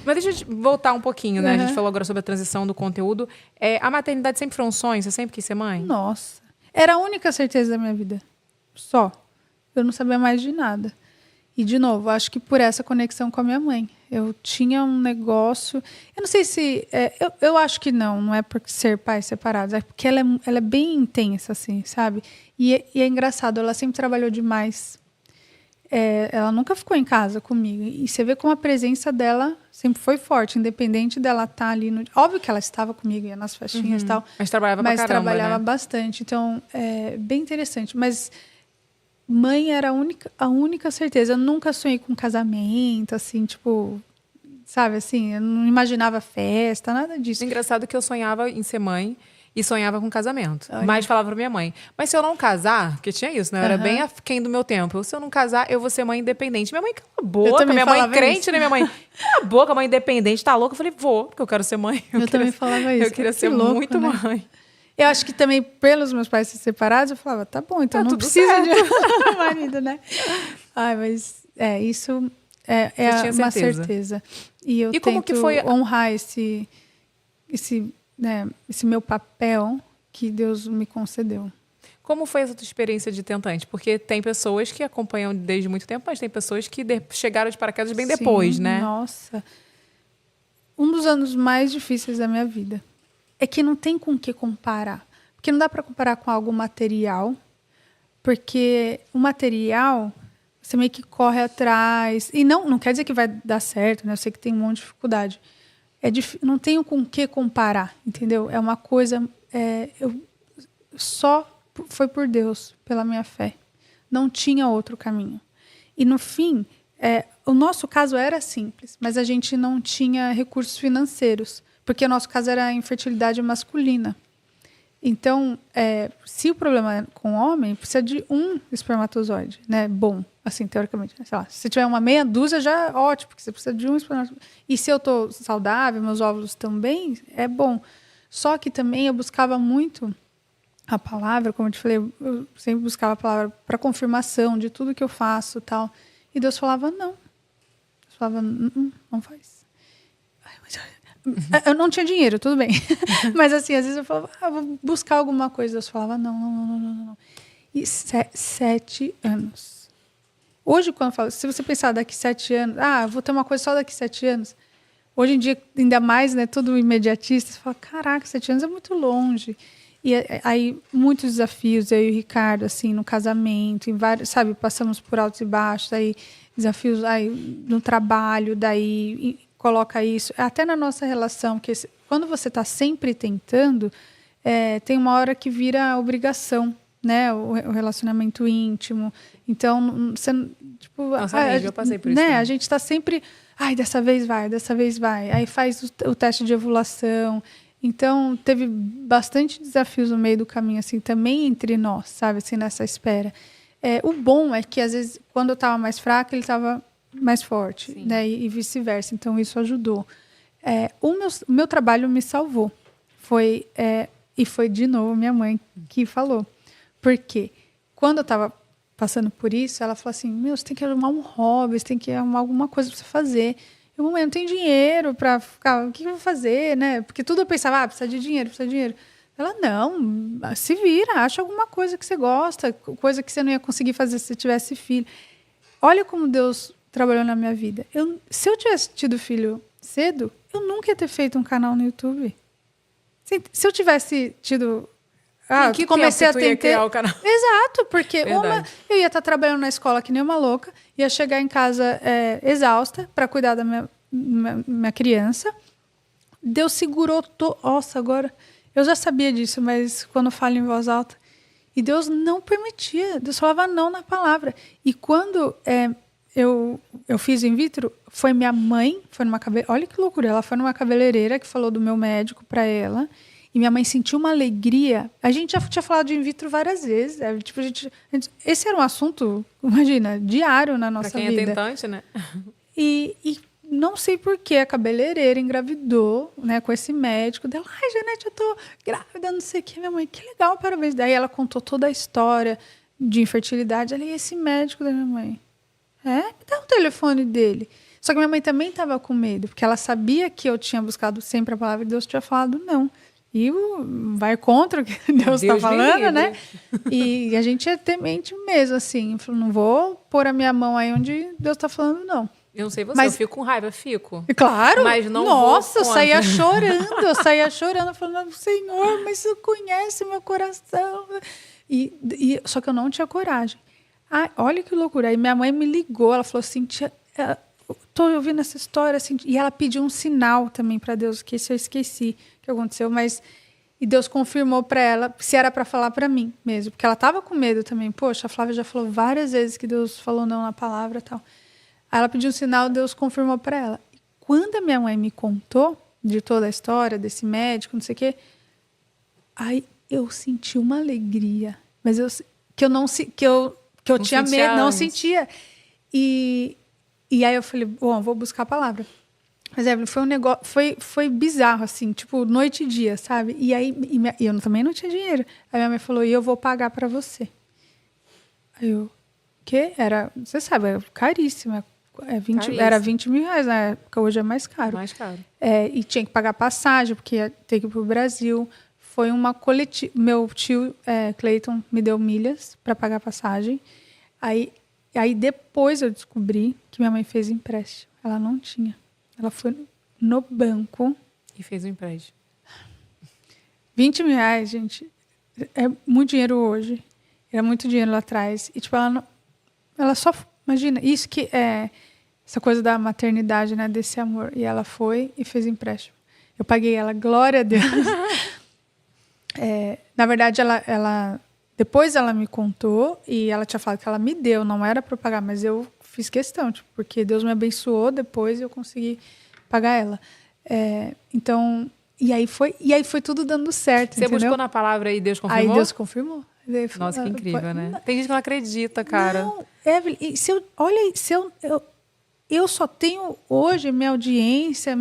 Mas deixa eu voltar um pouquinho, né? A gente falou agora sobre a transição do conteúdo. A maternidade sempre foi um sonho? Você sempre quis ser mãe? Nossa. Era a única certeza da minha vida. Só. Eu não sabia mais de nada. E, de novo, acho que por essa conexão com a minha mãe. Eu tinha um negócio... Eu não sei se... eu acho que não é por ser pais separados. É porque ela é bem intensa, assim, sabe? E é engraçado, ela sempre trabalhou demais. Ela nunca ficou em casa comigo. E você vê como a presença dela sempre foi forte, independente dela estar ali no... Óbvio que ela estava comigo, ia nas festinhas e tal. Mas trabalhava pra caramba, trabalhava né? bastante. Então, bem interessante. Mas mãe era a única certeza. Eu nunca sonhei com casamento, assim, tipo... Sabe, assim, eu não imaginava festa, nada disso. Engraçado que eu sonhava em ser mãe e sonhava com casamento. Olha. Mas falava pra minha mãe, mas se eu não casar, porque tinha isso, né? Eu era bem aquém do meu tempo. Se eu não casar, eu vou ser mãe independente. Minha mãe, cala a boca. Minha mãe crente, isso, né? Minha mãe, cala a boca, mãe independente, tá louca? Eu falei, vou, porque eu quero ser mãe. Eu também falava isso. Eu queria ser louco, muito, né? Mãe. Eu acho que também, pelos meus pais serem separados, eu falava, tá bom, então não precisa de marido, né? Ai, mas isso é uma certeza. E eu tento como que foi honrar esse meu papel que Deus me concedeu. Como foi essa tua experiência de tentante? Porque tem pessoas que acompanham desde muito tempo, mas tem pessoas que chegaram de paraquedas bem depois, né? Nossa. Um dos anos mais difíceis da minha vida. É que não tem com o que comparar. Porque não dá para comparar com algo material. Porque o material, você meio que corre atrás. E não quer dizer que vai dar certo, né? Eu sei que tem um monte de dificuldade. Não tenho com o que comparar, entendeu? É uma coisa... só foi por Deus, pela minha fé. Não tinha outro caminho. E, no fim, o nosso caso era simples, mas a gente não tinha recursos financeiros, porque o nosso caso era infertilidade masculina. Então, se o problema é com o homem, precisa de um espermatozoide, né? Bom, assim, teoricamente. Sei lá, se tiver uma meia dúzia, já é ótimo, porque você precisa de um espermatozoide. E se eu estou saudável, meus óvulos também, é bom. Só que também eu buscava muito a palavra, como eu te falei, eu sempre buscava a palavra para confirmação de tudo que eu faço e tal. E Deus falava, não. Deus falava, não faz. Eu não tinha dinheiro, tudo bem. Mas assim, às vezes eu falava, vou buscar alguma coisa. Deus falava, não. E 7 anos. Hoje, quando eu falo, se você pensar daqui 7 anos, vou ter uma coisa só daqui 7 anos. Hoje em dia, ainda mais, né, tudo imediatista, você fala, caraca, 7 anos é muito longe. E aí, muitos desafios, eu e o Ricardo, assim, no casamento, em vários, sabe, passamos por altos e baixos, aí desafios aí, no trabalho, daí coloca isso, até na nossa relação, porque quando você está sempre tentando, tem uma hora que vira obrigação, né, o relacionamento íntimo. Então, você, tipo... Nossa, amiga, eu passei por isso. Né, a gente está sempre, dessa vez vai. Aí faz o teste de ovulação. Então, teve bastante desafios no meio do caminho, assim, também entre nós, sabe, assim, nessa espera. O bom é que, às vezes, quando eu estava mais fraca, ele estava mais forte, né, e vice-versa. Então, isso ajudou. O meu trabalho me salvou. E foi, de novo, minha mãe que falou. Porque quando eu estava passando por isso, ela falou assim, você tem que arrumar um hobby, você tem que arrumar alguma coisa para você fazer. Eu, mãe, não tenho dinheiro para ficar... O que eu vou fazer, né? Porque tudo eu pensava, precisa de dinheiro. Ela, não, se vira, acha alguma coisa que você gosta, coisa que você não ia conseguir fazer se você tivesse filho. Olha como Deus trabalhou na minha vida. Se eu tivesse tido filho cedo, eu nunca ia ter feito um canal no YouTube. Se eu tivesse tido... em que comecei tempo a tentar criar o canal? Exato, porque eu ia estar trabalhando na escola que nem uma louca, ia chegar em casa exausta para cuidar da minha criança. Deus segurou... Nossa, agora... Eu já sabia disso, mas quando eu falo em voz alta... E Deus não permitia. Deus falava não na palavra. E quando eu fiz in vitro, foi minha mãe... Olha que loucura. Ela foi numa cabeleireira que falou do meu médico para ela... E minha mãe sentiu uma alegria. A gente já tinha falado de in vitro várias vezes. Tipo, esse era um assunto, imagina, diário na nossa vida. Pra quem é tentante, né? E não sei por que a cabeleireira engravidou, né, com esse médico. Dela, Janete, eu tô grávida, não sei o que. Minha mãe, que legal, parabéns. Daí ela contou toda a história de infertilidade. E esse médico da minha mãe. Me dá o telefone dele. Só que minha mãe também estava com medo, porque ela sabia que eu tinha buscado sempre a palavra e Deus tinha falado não. E vai contra o que Deus está falando, né? E a gente é temente mesmo, assim. Não vou pôr a minha mão aí onde Deus está falando não. Eu não sei você, eu fico com raiva, fico. Claro. Mas não Nossa, eu saía chorando, falando, Senhor, mas você conhece meu coração. Só que eu não tinha coragem. Olha que loucura. Aí minha mãe me ligou, ela falou assim, tô ouvindo essa história, assim, e ela pediu um sinal também para Deus, que isso eu esqueci que aconteceu, e Deus confirmou para ela se era para falar para mim mesmo, porque ela estava com medo também. Poxa, a Flávia já falou várias vezes que Deus falou não na palavra e tal. Aí ela pediu um sinal, Deus confirmou para ela. E quando a minha mãe me contou de toda a história desse médico, não sei o quê, aí eu senti uma alegria, mas eu tinha medo, não sentia. E aí eu falei, bom, vou buscar a palavra. Mas foi um negócio, foi bizarro, assim, tipo, noite e dia, sabe? E aí eu também não tinha dinheiro. Aí minha mãe falou, e eu vou pagar para você. Aí eu, quê? Você sabe, é caríssimo. Era 20 mil reais na época, hoje é mais caro. Mais caro. E tinha que pagar passagem, porque ia ter que ir pro Brasil. Foi uma coletiva. Meu tio, Cleiton, me deu milhas para pagar passagem. Aí depois eu descobri que minha mãe fez empréstimo. Ela não tinha. Ela foi no banco. E fez um empréstimo. 20 mil reais, gente. É muito dinheiro hoje. Era muito dinheiro lá atrás. E, tipo, ela só... Imagina, isso que é... Essa coisa da maternidade, né? Desse amor. E ela foi e fez empréstimo. Eu paguei ela, glória a Deus. Na verdade, depois ela me contou e ela tinha falado que ela me deu, não era para eu pagar, mas eu fiz questão, tipo, porque Deus me abençoou, depois eu consegui pagar ela. Então, e aí foi tudo dando certo, Você entendeu? buscou na palavra e Deus confirmou? Aí Deus confirmou. Nossa, que incrível, né? Tem gente que não acredita, cara. Não, Evelyn, eu só tenho hoje minha audiência,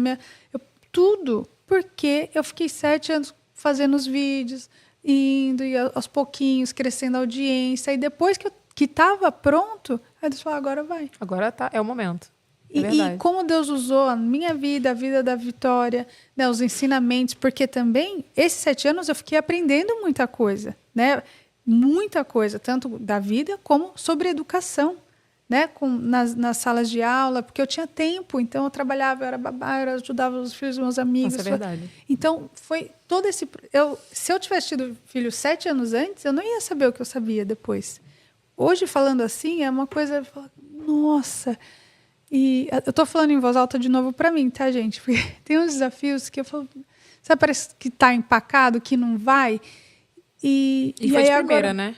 tudo, porque eu fiquei 7 anos fazendo os vídeos, indo e aos pouquinhos, crescendo a audiência. E depois que estava pronto, aí Deus falou, agora vai. Agora é o momento. E como Deus usou a minha vida, a vida da Vitória, né, os ensinamentos, porque também, esses 7 anos eu fiquei aprendendo muita coisa, né? Muita coisa, tanto da vida como sobre educação, né? Nas salas de aula, porque eu tinha tempo, então eu trabalhava, eu era babá, eu ajudava os filhos dos meus amigos. Isso é verdade. Então, foi todo esse... se eu tivesse tido filho 7 anos antes, eu não ia saber o que eu sabia depois. Hoje, falando assim, é uma coisa... Nossa... E eu tô falando em voz alta de novo para mim, tá, gente? Porque tem uns desafios que eu falo... Sabe, parece que tá empacado, que não vai. E foi aí de primeira, agora, né?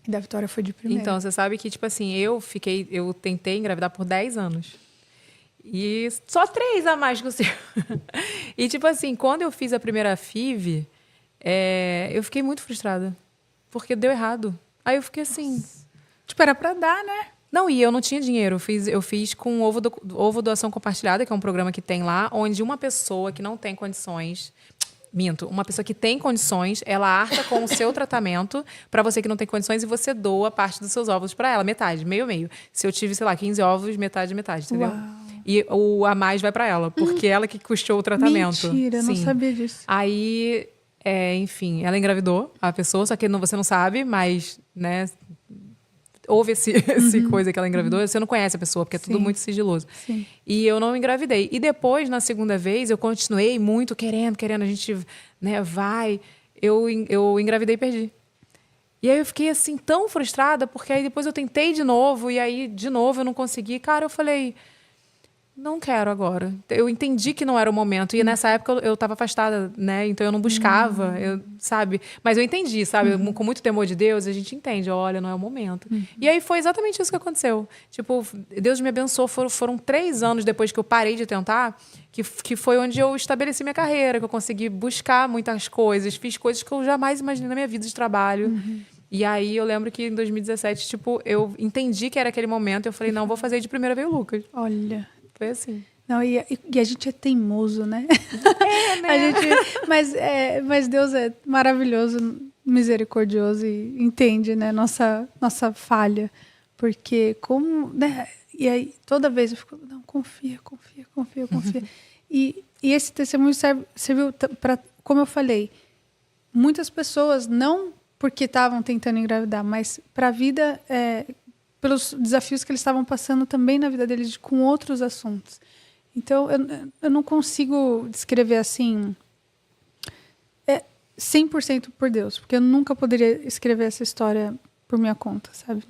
E da Vitória foi de primeira. Então, você sabe que, tipo assim, eu tentei engravidar por 10 anos. E só 3 a mais que o seu. E, tipo assim, quando eu fiz a primeira FIV, eu fiquei muito frustrada. Porque deu errado. Aí eu fiquei assim... Tipo, era pra dar, né? Não, e eu não tinha dinheiro. Eu fiz com ovo doação compartilhada, que é um programa que tem lá, onde uma pessoa que não tem condições... uma pessoa que tem condições, ela arca com o seu tratamento para você que não tem condições e você doa parte dos seus ovos para ela, metade, meio. Se eu tive, sei lá, 15 ovos, metade, entendeu? Uau. E a mais vai para ela, porque ela que custou o tratamento. Mentira, não sabia disso. Aí, enfim, ela engravidou a pessoa, só que você não sabe, mas, né... Houve esse coisa que ela engravidou, você não conhece a pessoa, porque é tudo muito sigiloso. Sim. E eu não engravidei. E depois, na segunda vez, eu continuei muito querendo, a gente, né, vai. Eu engravidei e perdi. E aí eu fiquei, assim, tão frustrada, porque aí depois eu tentei de novo, e aí, de novo, eu não consegui. Cara, eu falei... Não quero agora. Eu entendi que não era o momento. E nessa época eu estava afastada, né? Então eu não buscava, sabe? Mas eu entendi, sabe? Com muito temor de Deus, a gente entende. Olha, não é o momento. E aí foi exatamente isso que aconteceu. Tipo, Deus me abençoou. Foram 3 anos depois que eu parei de tentar, que foi onde eu estabeleci minha carreira, que eu consegui buscar muitas coisas. Fiz coisas que eu jamais imaginei na minha vida de trabalho. E aí eu lembro que em 2017, tipo, eu entendi que era aquele momento. Eu falei, não, vou fazer de primeira vez o Lucas. Olha... Foi assim. Não, e a gente é teimoso, né? Né? Mas Deus é maravilhoso, misericordioso e entende, né, nossa falha. Porque como... Né? E aí, toda vez eu fico, não, confia. E esse testemunho serviu para, como eu falei, muitas pessoas, não porque estavam tentando engravidar, mas para a vida, pelos desafios que eles estavam passando também na vida deles com outros assuntos. Então, eu não consigo descrever assim 100% por Deus, porque eu nunca poderia escrever essa história por minha conta, sabe?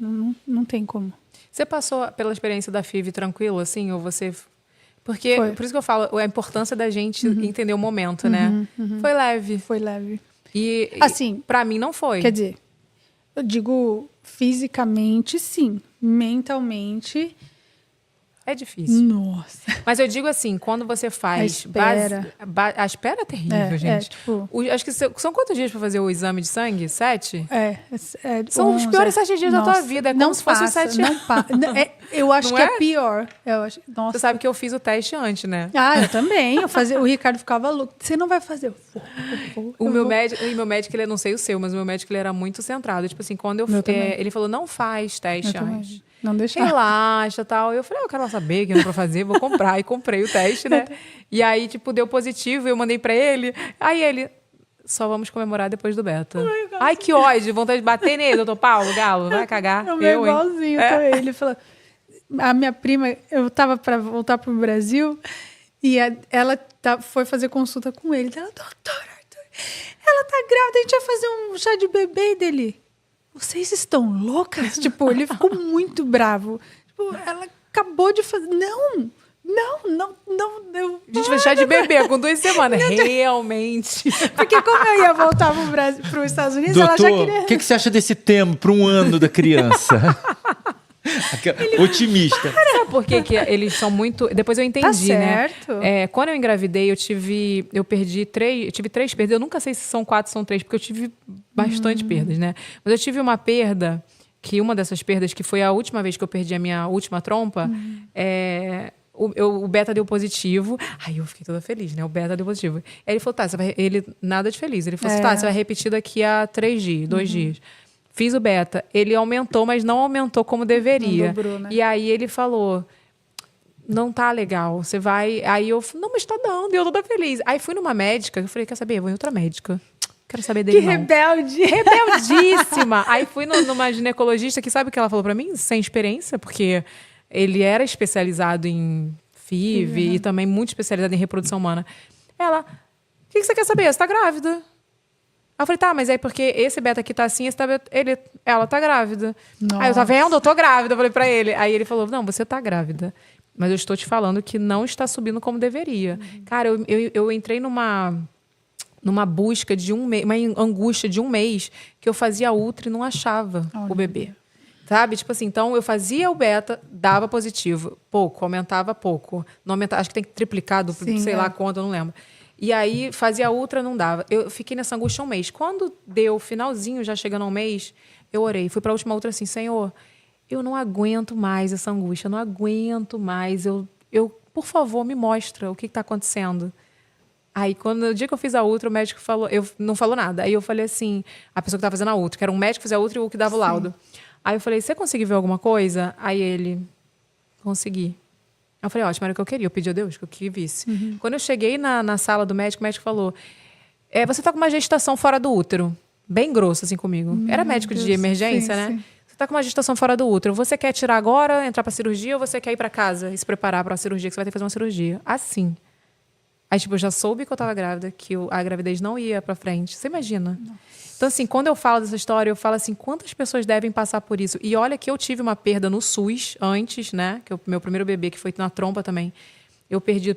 Não tem como. Você passou pela experiência da FIV tranquilo, assim, ou você... Porque, por isso que eu falo, a importância da gente entender o momento, né? Foi leve. Foi leve. E, assim, pra mim não foi. Quer dizer, eu digo fisicamente, sim. Mentalmente... É difícil. Nossa. Mas eu digo assim, quando você faz... A espera é terrível, gente. Tipo... Acho que são quantos dias pra fazer o exame de sangue? 7? São 11, os piores 7 dias da tua vida. É como se fosse os 7 anos. Eu acho que é pior. Nossa. Você sabe que eu fiz o teste antes, né? Eu também. O Ricardo ficava louco. Você não vai fazer? O meu médico, ele, não sei o seu, mas o meu médico, ele era muito centrado. Tipo assim, quando ele falou, não faz teste antes. Não deixa. Relaxa e tal. Eu falei, eu quero saber o que eu não pra fazer, vou comprar. E comprei o teste, né? E aí, tipo, deu positivo, eu mandei pra ele. Aí ele, só vamos comemorar depois do beta. Ai, que ódio, vontade de bater nele, doutor Paulo, Galo, vai cagar. Eu igualzinho também. Ele falou, a minha prima, eu tava pra voltar pro Brasil, e ela foi fazer consulta com ele. Ela, doutor Arthur, ela tá grávida, a gente vai fazer um chá de bebê dele. Vocês estão loucas? Tipo, ele ficou muito bravo. Tipo, ela acabou de fazer... Não. A gente vai chá de bebê com 2 semanas. Realmente. Porque como eu ia voltar para os Estados Unidos, doutor, ela já queria... o que você acha desse tema para um ano da criança? Otimista. Sabe por que eles são muito... Depois eu entendi, tá certo. Né? Quando eu engravidei, eu tive 3 perdas. Eu nunca sei se são 4 ou são 3, porque eu tive bastante perdas, né? Mas eu tive uma perda, que uma dessas perdas, que foi a última vez que eu perdi a minha última trompa, o beta deu positivo. Aí eu fiquei toda feliz, né? O beta deu positivo. Aí ele falou, tá, ele nada de feliz. Ele falou assim, tá, você vai repetir daqui a 3 dias, 2 dias. Fiz o beta. Ele aumentou, mas não aumentou como deveria. Não dobrou, né? E aí ele falou, não tá legal, você vai... Aí eu falei, não, mas tá dando, e eu toda feliz. Aí fui numa médica, eu falei, quer saber? Eu vou em outra médica. Quero saber dele, que não. rebelde! Rebeldíssima! Aí fui numa ginecologista que sabe o que ela falou pra mim? Sem experiência, porque ele era especializado em FIV e também muito especializado em reprodução humana. Ela, o que você quer saber? Você tá grávida. Aí eu falei, tá, mas aí porque esse beta aqui tá assim, ela tá grávida. Nossa. Aí eu, tá vendo? Eu tô grávida, eu falei pra ele. Aí ele falou, não, você tá grávida. Mas eu estou te falando que não está subindo como deveria. Cara, eu entrei numa busca de um mês, uma angústia de 1 mês, que eu fazia ultra e não achava o bebê. Sabe? Tipo assim, então eu fazia o beta, dava positivo. Pouco, aumentava pouco. Não aumentava, acho que tem que triplicar, sei lá quanto, eu não lembro. E aí, fazia ultra, não dava. Eu fiquei nessa angústia 1 mês. Quando deu finalzinho, já chegando ao mês, eu orei. Fui para a última ultra assim, Senhor, eu não aguento mais essa angústia, eu não aguento mais. Por favor, me mostra o que está acontecendo. Aí, no dia que eu fiz a ultra, o médico falou... não falou nada. Aí eu falei assim, a pessoa que estava fazendo a ultra, que era um médico que fazia a ultra e o que dava o laudo. Aí eu falei, você conseguiu ver alguma coisa? Aí ele, consegui. Eu falei, ótimo, era o que eu queria. Eu pedi a Deus que eu visse. Quando eu cheguei na sala do médico, o médico falou, você tá com uma gestação fora do útero. Bem grosso, assim, comigo. Era médico de emergência, né? Sim. Você tá com uma gestação fora do útero. Você quer tirar agora, entrar pra cirurgia, ou você quer ir pra casa e se preparar pra uma cirurgia, que você vai ter que fazer uma cirurgia? Assim. Aí, tipo, eu já soube que eu tava grávida, que a gravidez não ia pra frente. Você imagina? Nossa. Então, assim, quando eu falo dessa história, eu falo assim, quantas pessoas devem passar por isso? E olha que eu tive uma perda no SUS antes, né? Que meu primeiro bebê, que foi na trompa também. Eu perdi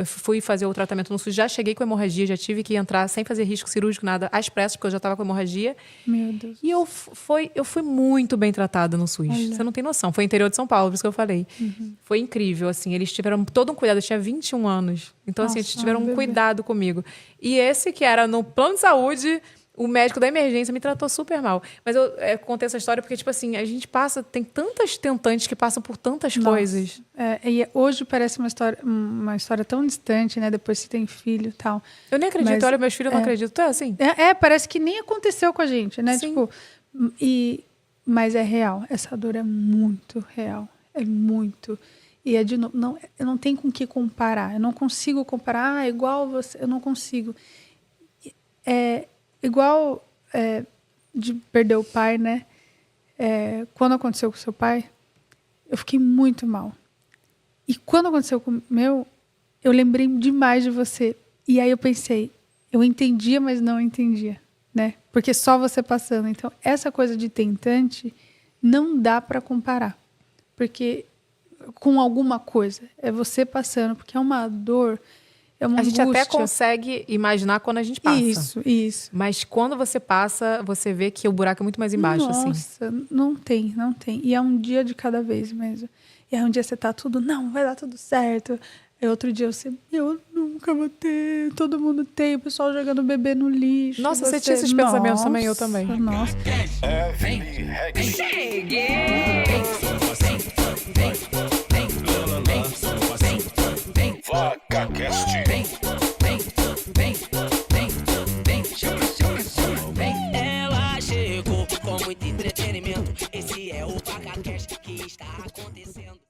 fui fazer o tratamento no SUS, já cheguei com hemorragia, já tive que entrar sem fazer risco cirúrgico, nada, às pressas, porque eu já estava com hemorragia. Meu Deus. E eu fui muito bem tratada no SUS. Olha. Você não tem noção. Foi interior de São Paulo, por isso que eu falei. Foi incrível, assim. Eles tiveram todo um cuidado. Eu tinha 21 anos. Então, assim, eles tiveram um cuidado comigo. E esse que era no plano de saúde... O médico da emergência me tratou super mal. Mas eu contei essa história porque, tipo assim, a gente tem tantas tentantes que passam por tantas coisas. E hoje parece uma história tão distante, né? Depois que tem filho e tal. Eu nem acredito. Olha, meus filhos não acreditam. É assim. Parece que nem aconteceu com a gente, né? Sim. Tipo, Mas é real. Essa dor é muito real. É muito. E é de novo, eu não tenho com o que comparar. Eu não consigo comparar, igual você. Eu não consigo. É igual de perder o pai, né? Quando aconteceu com o seu pai, eu fiquei muito mal. E quando aconteceu com o meu, eu lembrei demais de você. E aí eu pensei, eu entendia, mas não entendia, né? Porque só você passando. Então, essa coisa de tentante não dá para comparar. Porque com alguma coisa, é você passando, porque é uma dor, é uma angústia. A gente até consegue imaginar quando a gente passa. Isso. Mas quando você passa, você vê que o buraco é muito mais embaixo, assim. Nossa, não tem. E é um dia de cada vez mesmo. E aí um dia você tá tudo, não, vai dar tudo certo. Aí outro dia você, eu nunca vou ter, todo mundo tem, o pessoal jogando bebê no lixo. Nossa, você tinha esses pensamentos também, eu também. Nossa. Ela chegou com muito entretenimento. Esse é o VacaCast que está acontecendo.